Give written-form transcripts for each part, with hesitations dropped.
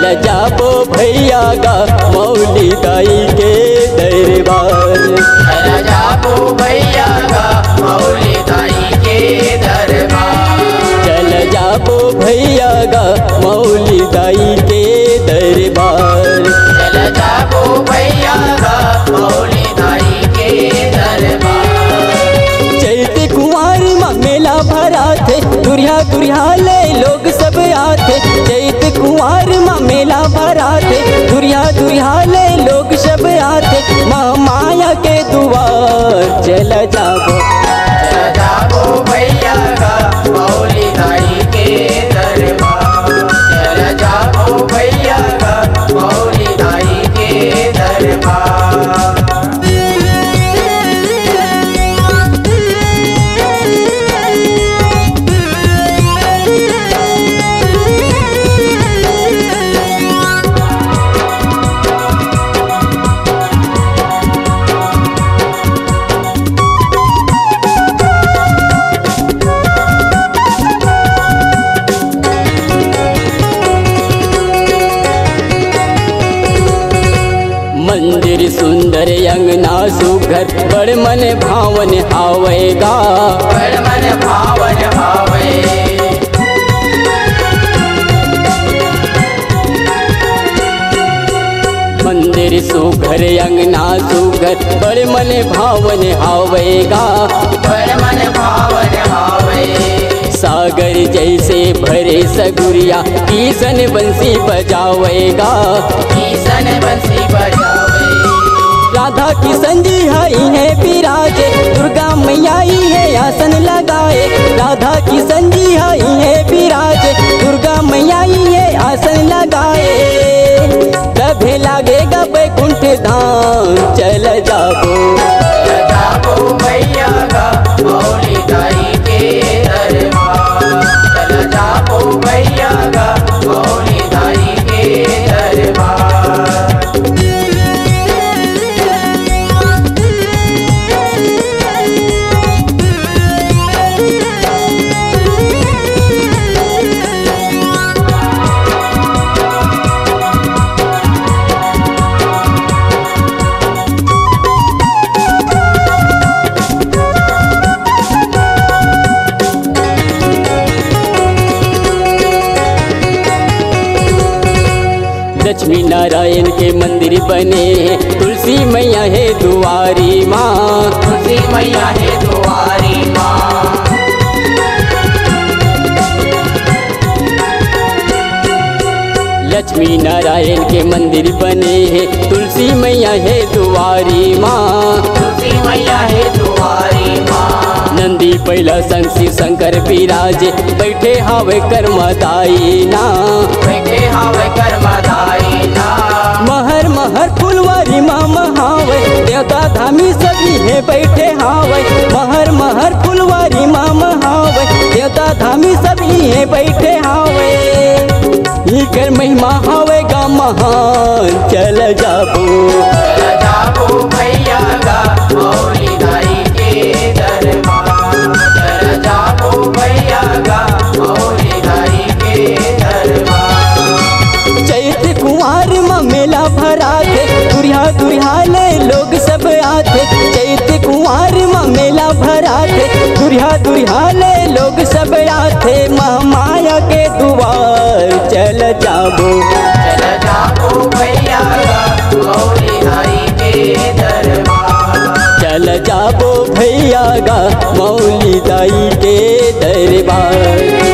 चल जाबो भैया गा मौली दाई के दरबार। चल जाबो भैया गा मौली दाई के दरबार। चल जाबो भैया गा मौली दाई के दरबार। चल जाबो भैया गा मौली दाई के दरबार। चैत कुंवर माँ मेला भरा थे, दुरिया दुरिया ले लोग सब आते। चैत कुंवर माँ मेला भरा थे, दुरिया दुरिया ले लोग सब आते। माँ माया के दुआर चल जाबो। चल जाबो भैया गा मौली दाई के दरबार। चल जाबो भैया गा मौली दाई के दरबार। मंदिर सुंदर अंगना सुघर बड़ मन भावन आवेगा। बड़ मन भावन आवे। मंदिर सुघर अंगना सुघर बड़ मन भावन आवेगा। बड़ मन भावन आवे। सागर जैसे भरे सगुरिया किशन बंसी बजावेगा। किशन बंसी बजावे। राधा किशन जी आई है विराजे, दुर्गा मैया आई है आसन लगाए। राधा किशन जी आई है विराजे, दुर्गा मैया आई है आसन लगाए। कभी लागेगा बैकुंठ धाम चल जाबो। चल जाबो भैया गा मौली दाई के दरबार। चल जाबो भैया गा मौली दाई के दरबार। लक्ष्मी नारायण के मंदिर बने, तुलसी मैया है दुआरी माँ। तुलसी मैया है दुआरी माँ। लक्ष्मी नारायण के मंदिर बने हैं, तुलसी मैया है दुआरी माँ। तुलसी मैया है दुआरी माँ। नंदी पहला संग शिव शंकर विराजे, बैठे हावे कर्मदाई ना। बैठे हावे कर्मदाई ना। महर महर फुलवारी माँ महावे, देवता धामी सभी है बैठे हावे। महर महर फुलवारी माँ महावे, देवता धामी सभी है बैठे हावे। कर महिमा हावेगा महान चल जाबो। चल जाबो भैया गा मौली दाई के दरबार। चल जाबो भैया गा मौली दाई के दरबार। चैत कुंवर माँ मेला भरा थे, दुरिया दुरिया ले लोग सब आते। चैत कुंवर माँ मेला भरा थे, दुरिया दुरिया ले लोग सब आते। माँ माया के दुआर चल जाबो। चल जाबो भैया गा मौली दाई के दरबार। चल जाबो भैया गा मौली दाई के दरबार।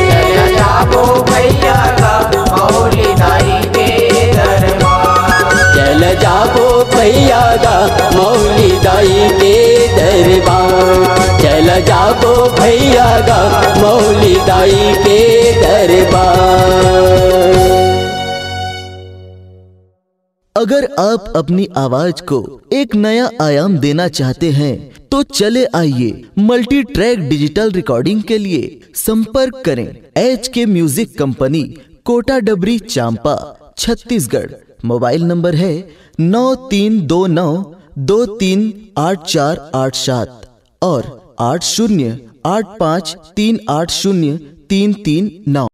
चल जाबो भैया गा मौली दाई के दरबार। चल जाबो भैया गा मौली दाई के दरबार। चल जाबो भैया गा मौली दाई के दरबार। अगर आप अपनी आवाज को एक नया आयाम देना चाहते हैं तो चले आइए मल्टी ट्रैक डिजिटल रिकॉर्डिंग के लिए संपर्क करें HK म्यूजिक कंपनी, कोटा डबरी, चांपा, छत्तीसगढ़। मोबाइल नंबर है 9329238487 और 8085380339।